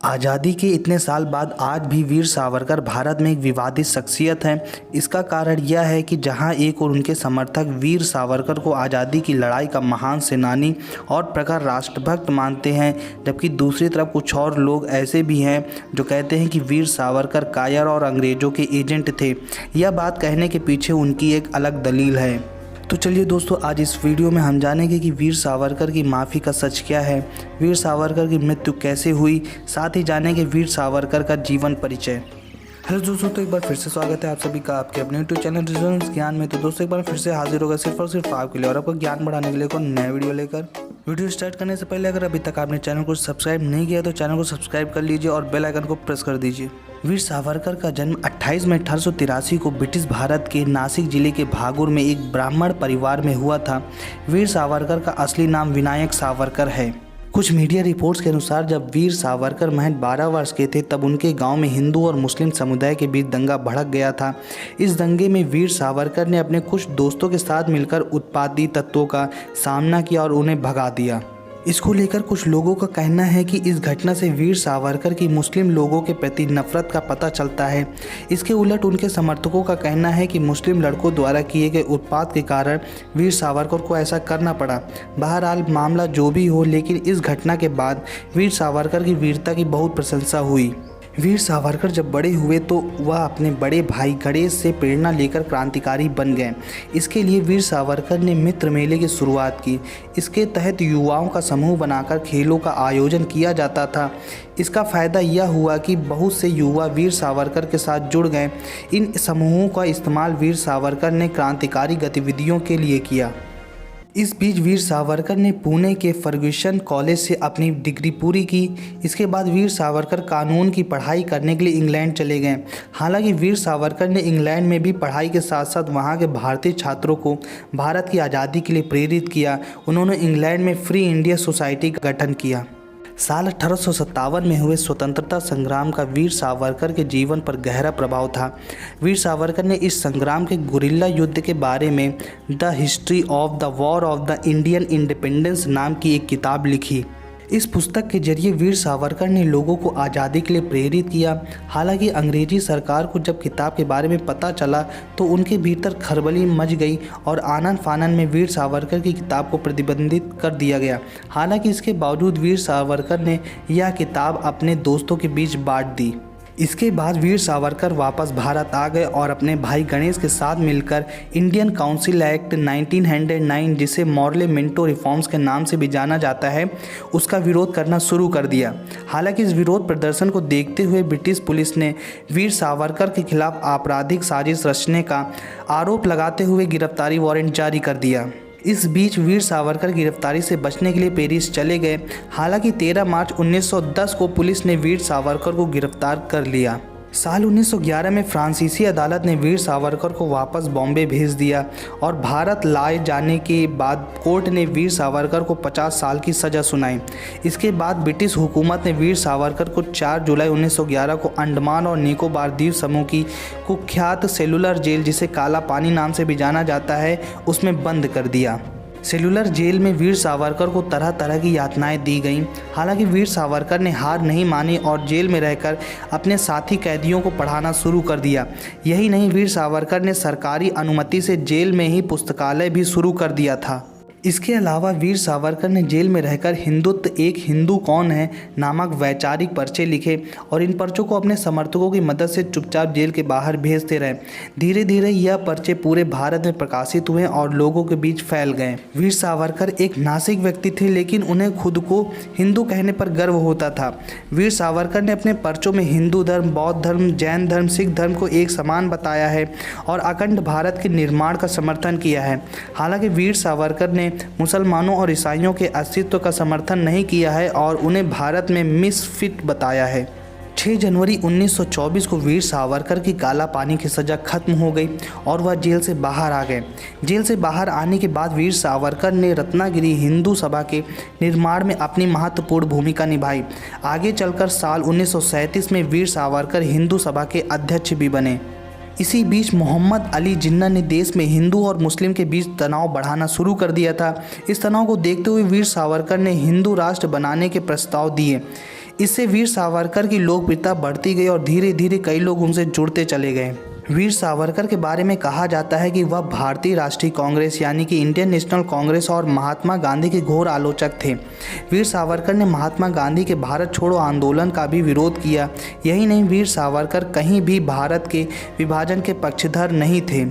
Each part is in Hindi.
आज़ादी के इतने साल बाद आज भी वीर सावरकर भारत में एक विवादित शख्सियत हैं। इसका कारण यह है कि जहां एक और उनके समर्थक वीर सावरकर को आज़ादी की लड़ाई का महान सेनानी और प्रखर राष्ट्रभक्त मानते हैं, जबकि दूसरी तरफ कुछ और लोग ऐसे भी हैं जो कहते हैं कि वीर सावरकर कायर और अंग्रेज़ों के एजेंट थे। यह बात कहने के पीछे उनकी एक अलग दलील है। तो चलिए दोस्तों, आज इस वीडियो में हम जानेंगे कि वीर सावरकर की माफ़ी का सच क्या है, वीर सावरकर की मृत्यु कैसे हुई, साथ ही जानेंगे वीर सावरकर का जीवन परिचय। हेलो दोस्तों, तो एक बार फिर से स्वागत है आप सभी का आपके अपने यूट्यूब चैनल रेजोनेंस ज्ञान में। तो दोस्तों, एक बार फिर से हाजिर होगा सिर्फ और सिर्फ आपके लिए और आपको ज्ञान बढ़ाने के लिए कोई नया वीडियो लेकर। वीडियो स्टार्ट करने से पहले अगर अभी तक आपने चैनल को सब्सक्राइब नहीं किया तो चैनल को सब्सक्राइब कर लीजिए और बेल आइकन को प्रेस कर दीजिए। वीर सावरकर का जन्म 28 मई 1883 को ब्रिटिश भारत के नासिक जिले के भागुर में एक ब्राह्मण परिवार में हुआ था। वीर सावरकर का असली नाम विनायक सावरकर है। कुछ मीडिया रिपोर्ट्स के अनुसार जब वीर सावरकर महज 12 वर्ष के थे तब उनके गांव में हिंदू और मुस्लिम समुदाय के बीच दंगा भड़क गया था। इस दंगे में वीर सावरकर ने अपने कुछ दोस्तों के साथ मिलकर उत्पाती तत्वों का सामना किया और उन्हें भगा दिया। इसको लेकर कुछ लोगों का कहना है कि इस घटना से वीर सावरकर की मुस्लिम लोगों के प्रति नफरत का पता चलता है। इसके उलट उनके समर्थकों का कहना है कि मुस्लिम लड़कों द्वारा किए गए उत्पात के कारण वीर सावरकर को ऐसा करना पड़ा। बहरहाल मामला जो भी हो, लेकिन इस घटना के बाद वीर सावरकर की वीरता की बहुत प्रशंसा हुई। वीर सावरकर जब बड़े हुए तो वह अपने बड़े भाई गणेश से प्रेरणा लेकर क्रांतिकारी बन गए। इसके लिए वीर सावरकर ने मित्र मेले की शुरुआत की। इसके तहत युवाओं का समूह बनाकर खेलों का आयोजन किया जाता था। इसका फ़ायदा यह हुआ कि बहुत से युवा वीर सावरकर के साथ जुड़ गए। इन समूहों का इस्तेमाल वीर सावरकर ने क्रांतिकारी गतिविधियों के लिए किया। इस बीच वीर सावरकर ने पुणे के फर्ग्यूसन कॉलेज से अपनी डिग्री पूरी की। इसके बाद वीर सावरकर कानून की पढ़ाई करने के लिए इंग्लैंड चले गए। हालांकि वीर सावरकर ने इंग्लैंड में भी पढ़ाई के साथ साथ वहां के भारतीय छात्रों को भारत की आज़ादी के लिए प्रेरित किया। उन्होंने इंग्लैंड में फ्री इंडिया सोसाइटी का गठन किया। साल 1857 में हुए स्वतंत्रता संग्राम का वीर सावरकर के जीवन पर गहरा प्रभाव था। वीर सावरकर ने इस संग्राम के गुरिल्ला युद्ध के बारे में the history of the war of the Indian independence नाम की एक किताब लिखी। इस पुस्तक के जरिए वीर सावरकर ने लोगों को आज़ादी के लिए प्रेरित किया। हालांकि अंग्रेजी सरकार को जब किताब के बारे में पता चला तो उनके भीतर खलबली मच गई और आनन फानन में वीर सावरकर की किताब को प्रतिबंधित कर दिया गया। हालांकि इसके बावजूद वीर सावरकर ने यह किताब अपने दोस्तों के बीच बांट दी। इसके बाद वीर सावरकर वापस भारत आ गए और अपने भाई गणेश के साथ मिलकर इंडियन काउंसिल एक्ट 1909, जिसे मॉर्ले मिंटो रिफॉर्म्स के नाम से भी जाना जाता है, उसका विरोध करना शुरू कर दिया। हालांकि इस विरोध प्रदर्शन को देखते हुए ब्रिटिश पुलिस ने वीर सावरकर के खिलाफ आपराधिक साजिश रचने का आरोप लगाते हुए गिरफ्तारी वारंट जारी कर दिया। इस बीच वीर सावरकर गिरफ्तारी से बचने के लिए पेरिस चले गए। हालांकि 13 मार्च 1910 को पुलिस ने वीर सावरकर को गिरफ्तार कर लिया। साल 1911 में फ्रांसीसी अदालत ने वीर सावरकर को वापस बॉम्बे भेज दिया और भारत लाए जाने के बाद कोर्ट ने वीर सावरकर को 50 साल की सज़ा सुनाई। इसके बाद ब्रिटिश हुकूमत ने वीर सावरकर को 4 जुलाई 1911 को अंडमान और निकोबार द्वीप समूह की कुख्यात सेलुलर जेल, जिसे काला पानी नाम से भी जाना जाता है, उसमें बंद कर दिया। सेलुलर जेल में वीर सावरकर को तरह तरह की यातनाएं दी गईं। हालांकि वीर सावरकर ने हार नहीं मानी और जेल में रहकर अपने साथी कैदियों को पढ़ाना शुरू कर दिया। यही नहीं, वीर सावरकर ने सरकारी अनुमति से जेल में ही पुस्तकालय भी शुरू कर दिया था। इसके अलावा वीर सावरकर ने जेल में रहकर हिंदुत्व एक हिंदू कौन है नामक वैचारिक पर्चे लिखे और इन पर्चों को अपने समर्थकों की मदद से चुपचाप जेल के बाहर भेजते रहे। धीरे धीरे यह पर्चे पूरे भारत में प्रकाशित हुए और लोगों के बीच फैल गए। वीर सावरकर एक नासिक व्यक्ति थे, लेकिन उन्हें खुद को हिंदू कहने पर गर्व होता था। वीर सावरकर ने अपने पर्चों में हिंदू धर्म, बौद्ध धर्म, जैन धर्म, सिख धर्म को एक समान बताया है और अखंड भारत के निर्माण का समर्थन किया है। हालांकि वीर सावरकर ने मुसलमानों और ईसाइयों के अस्तित्व का समर्थन नहीं किया है और उन्हें भारत में मिसफिट बताया है। 6 जनवरी 1924 को वीर सावरकर की काला पानी की सज़ा खत्म हो गई और वह जेल से बाहर आ गए। जेल से बाहर आने के बाद वीर सावरकर ने रत्नागिरी हिंदू सभा के निर्माण में अपनी महत्वपूर्ण भूमिका निभाई। आगे चलकर साल 1937 में वीर सावरकर हिंदू सभा के अध्यक्ष भी बने। इसी बीच मोहम्मद अली जिन्ना ने देश में हिंदू और मुस्लिम के बीच तनाव बढ़ाना शुरू कर दिया था। इस तनाव को देखते हुए वीर सावरकर ने हिंदू राष्ट्र बनाने के प्रस्ताव दिए। इससे वीर सावरकर की लोकप्रियता बढ़ती गई और धीरे धीरे कई लोग उनसे जुड़ते चले गए। वीर सावरकर के बारे में कहा जाता है कि वह भारतीय राष्ट्रीय कांग्रेस यानी कि इंडियन नेशनल कांग्रेस और महात्मा गांधी के घोर आलोचक थे। वीर सावरकर ने महात्मा गांधी के भारत छोड़ो आंदोलन का भी विरोध किया। यही नहीं, वीर सावरकर कहीं भी भारत के विभाजन के पक्षधर नहीं थे।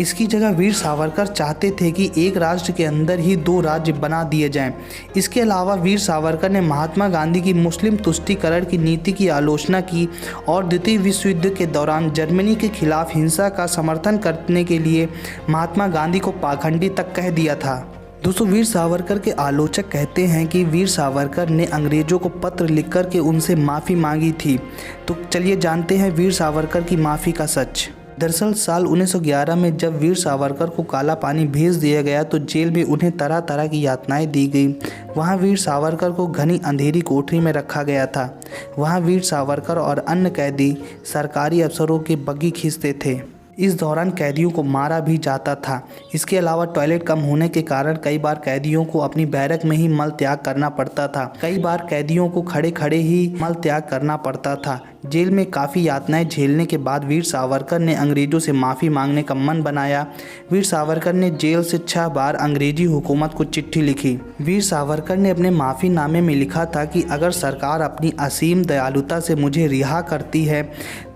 इसकी जगह वीर सावरकर चाहते थे कि एक राष्ट्र के अंदर ही 2 राज्य बना दिए जाएं। इसके अलावा वीर सावरकर ने महात्मा गांधी की मुस्लिम तुष्टीकरण की नीति की आलोचना की और द्वितीय विश्व युद्ध के दौरान जर्मनी के खिलाफ हिंसा का समर्थन करने के लिए महात्मा गांधी को पाखंडी तक कह दिया था। दोस्तों, वीर सावरकर के आलोचक कहते हैं कि वीर सावरकर ने अंग्रेजों को पत्र लिखकर के उनसे माफ़ी मांगी थी। तो चलिए जानते हैं वीर सावरकर की माफ़ी का सच। दरअसल साल 1911 में जब वीर सावरकर को काला पानी भेज दिया गया तो जेल में उन्हें तरह तरह की यातनाएं दी गई। वहां वीर सावरकर को घनी अंधेरी कोठरी में रखा गया था। वहां वीर सावरकर और अन्य कैदी सरकारी अफसरों के बग्गी खींचते थे। इस दौरान कैदियों को मारा भी जाता था। इसके अलावा टॉयलेट कम होने के कारण कई बार कैदियों को अपनी बैरक में ही मल त्याग करना पड़ता था। कई बार कैदियों को खड़े खड़े ही मल त्याग करना पड़ता था। जेल में काफ़ी यातनाएं झेलने के बाद वीर सावरकर ने अंग्रेज़ों से माफ़ी मांगने का मन बनाया। वीर सावरकर ने जेल से 6 बार अंग्रेजी हुकूमत को चिट्ठी लिखी। वीर सावरकर ने अपने माफ़ीनामे में लिखा था कि अगर सरकार अपनी असीम दयालुता से मुझे रिहा करती है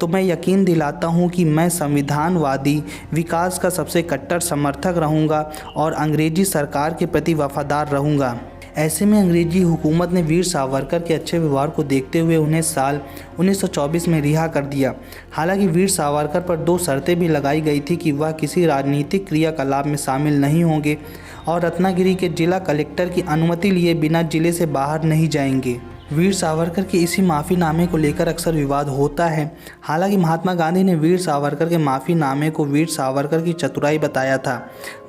तो मैं यकीन दिलाता हूँ कि मैं संविधानवादी विकास का सबसे कट्टर समर्थक रहूँगा और अंग्रेजी सरकार के प्रति वफादार रहूँगा। ऐसे में अंग्रेजी हुकूमत ने वीर सावरकर के अच्छे व्यवहार को देखते हुए उन्हें साल 1924 में रिहा कर दिया। हालांकि वीर सावरकर पर 2 शर्तें भी लगाई गई थी कि वह किसी राजनीतिक क्रियाकलाप में शामिल नहीं होंगे और रत्नागिरी के जिला कलेक्टर की अनुमति लिए बिना जिले से बाहर नहीं जाएंगे। वीर सावरकर के इसी माफ़ीनामे को लेकर अक्सर विवाद होता है। हालांकि महात्मा गांधी ने वीर सावरकर के माफ़ीनामे को वीर सावरकर की चतुराई बताया था।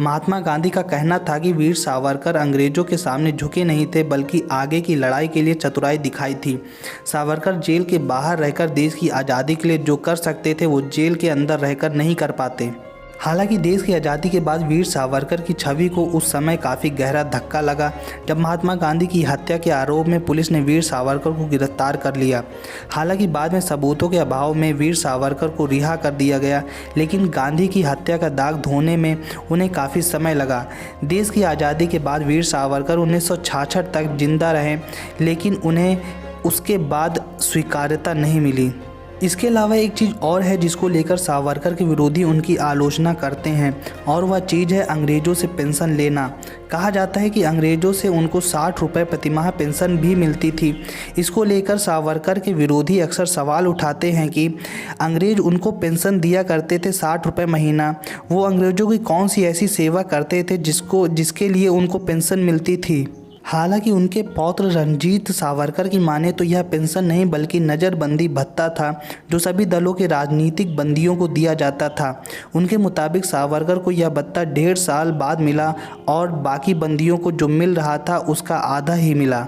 महात्मा गांधी का कहना था कि वीर सावरकर अंग्रेज़ों के सामने झुके नहीं थे बल्कि आगे की लड़ाई के लिए चतुराई दिखाई थी। सावरकर जेल के बाहर रहकर देश की आज़ादी के लिए जो कर सकते थे वो जेल के अंदर रहकर नहीं कर पाते। हालांकि देश की आज़ादी के बाद वीर सावरकर की छवि को उस समय काफ़ी गहरा धक्का लगा जब महात्मा गांधी की हत्या के आरोप में पुलिस ने वीर सावरकर को गिरफ्तार कर लिया। हालांकि बाद में सबूतों के अभाव में वीर सावरकर को रिहा कर दिया गया, लेकिन गांधी की हत्या का दाग धोने में उन्हें काफ़ी समय लगा। देश की आज़ादी के बाद वीर सावरकर 1966 तक जिंदा रहे, लेकिन उन्हें उसके बाद स्वीकार्यता नहीं मिली। इसके अलावा एक चीज़ और है जिसको लेकर सावरकर के विरोधी उनकी आलोचना करते हैं और वह चीज़ है अंग्रेज़ों से पेंशन लेना। कहा जाता है कि अंग्रेज़ों से उनको 60 रुपये प्रतिमाह पेंशन भी मिलती थी। इसको लेकर सावरकर के विरोधी अक्सर सवाल उठाते हैं कि अंग्रेज़ उनको पेंशन दिया करते थे 60 रुपये महीना, वो अंग्रेज़ों की कौन सी ऐसी सेवा करते थे जिसके लिए उनको पेंशन मिलती थी। हालांकि उनके पौत्र रणजीत सावरकर की माने तो यह पेंशन नहीं बल्कि नज़रबंदी भत्ता था जो सभी दलों के राजनीतिक बंदियों को दिया जाता था। उनके मुताबिक सावरकर को यह भत्ता 1.5 साल बाद मिला और बाकी बंदियों को जो मिल रहा था उसका आधा ही मिला।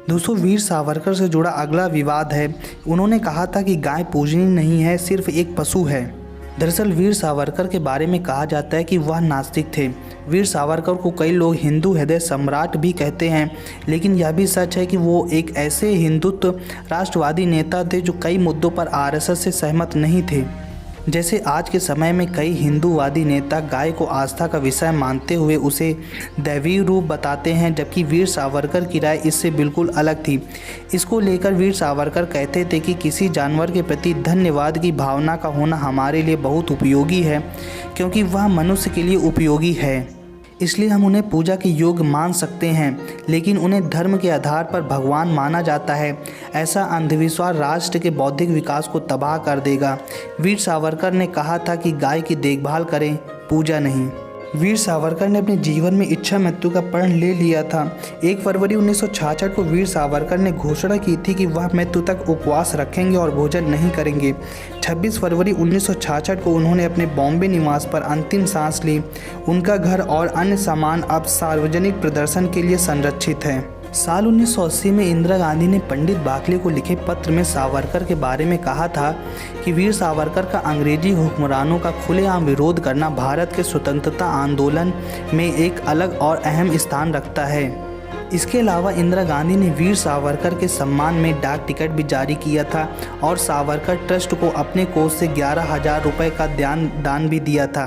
दोस्तों, वीर सावरकर से जुड़ा अगला विवाद है। उन्होंने कहा था कि गाय पूजनीय नहीं है, सिर्फ एक पशु है। दरअसल वीर सावरकर के बारे में कहा जाता है कि वह नास्तिक थे। वीर सावरकर को कई लोग हिंदू हृदय सम्राट भी कहते हैं, लेकिन यह भी सच है कि वो एक ऐसे हिंदुत्व राष्ट्रवादी नेता थे जो कई मुद्दों पर आरएसएस से सहमत नहीं थे। जैसे आज के समय में कई हिंदूवादी नेता गाय को आस्था का विषय मानते हुए उसे दैवीय रूप बताते हैं, जबकि वीर सावरकर की राय इससे बिल्कुल अलग थी। इसको लेकर वीर सावरकर कहते थे कि किसी जानवर के प्रति धन्यवाद की भावना का होना हमारे लिए बहुत उपयोगी है, क्योंकि वह मनुष्य के लिए उपयोगी है, इसलिए हम उन्हें पूजा के योग्य मान सकते हैं। लेकिन उन्हें धर्म के आधार पर भगवान माना जाता है। ऐसा अंधविश्वास राष्ट्र के बौद्धिक विकास को तबाह कर देगा। वीर सावरकर ने कहा था कि गाय की देखभाल करें, पूजा नहीं। वीर सावरकर ने अपने जीवन में इच्छा मृत्यु का प्रण ले लिया था। 1 फरवरी 1966 को वीर सावरकर ने घोषणा की थी कि वह मृत्यु तक उपवास रखेंगे और भोजन नहीं करेंगे। 26 फरवरी 1966 को उन्होंने अपने बॉम्बे निवास पर अंतिम सांस ली। उनका घर और अन्य सामान अब सार्वजनिक प्रदर्शन के लिए संरक्षित है। साल 1980 में इंदिरा गांधी ने पंडित बाकले को लिखे पत्र में सावरकर के बारे में कहा था कि वीर सावरकर का अंग्रेजी हुक्मरानों का खुलेआम विरोध करना भारत के स्वतंत्रता आंदोलन में एक अलग और अहम स्थान रखता है। इसके अलावा इंदिरा गांधी ने वीर सावरकर के सम्मान में डाक टिकट भी जारी किया था और सावरकर ट्रस्ट को अपने कोष से 11,000 रुपये का दान भी दिया था।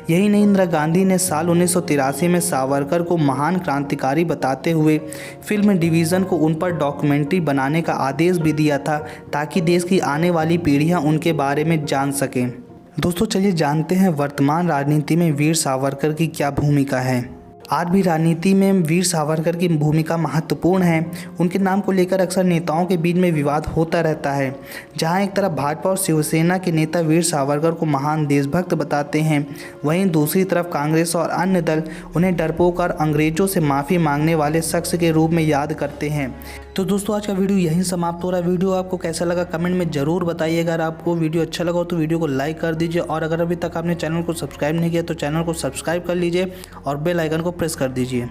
यही नहीं, इंदिरा गांधी ने साल 1983 में सावरकर को महान क्रांतिकारी बताते हुए फिल्म डिवीज़न को उन पर डॉक्यूमेंट्री बनाने का आदेश भी दिया था ताकि देश की आने वाली पीढ़ियाँ उनके बारे में जान सकें। दोस्तों चलिए जानते हैं वर्तमान राजनीति में वीर सावरकर की क्या भूमिका है। आज भी राजनीति में वीर सावरकर की भूमिका महत्वपूर्ण है। उनके नाम को लेकर अक्सर नेताओं के बीच में विवाद होता रहता है। जहां एक तरफ भाजपा और शिवसेना के नेता वीर सावरकर को महान देशभक्त बताते हैं, वहीं दूसरी तरफ कांग्रेस और अन्य दल उन्हें डरपोक और अंग्रेजों से माफ़ी मांगने वाले शख्स के रूप में याद करते हैं। तो दोस्तों आज का वीडियो यहीं समाप्त हो रहा है। वीडियो आपको कैसा लगा कमेंट में ज़रूर बताइए। अगर आपको वीडियो अच्छा लगा हो तो वीडियो को लाइक कर दीजिए और अगर अभी तक आपने चैनल को सब्सक्राइब नहीं किया तो चैनल को सब्सक्राइब कर लीजिए और बेल आइकन को प्रेस कर दीजिए।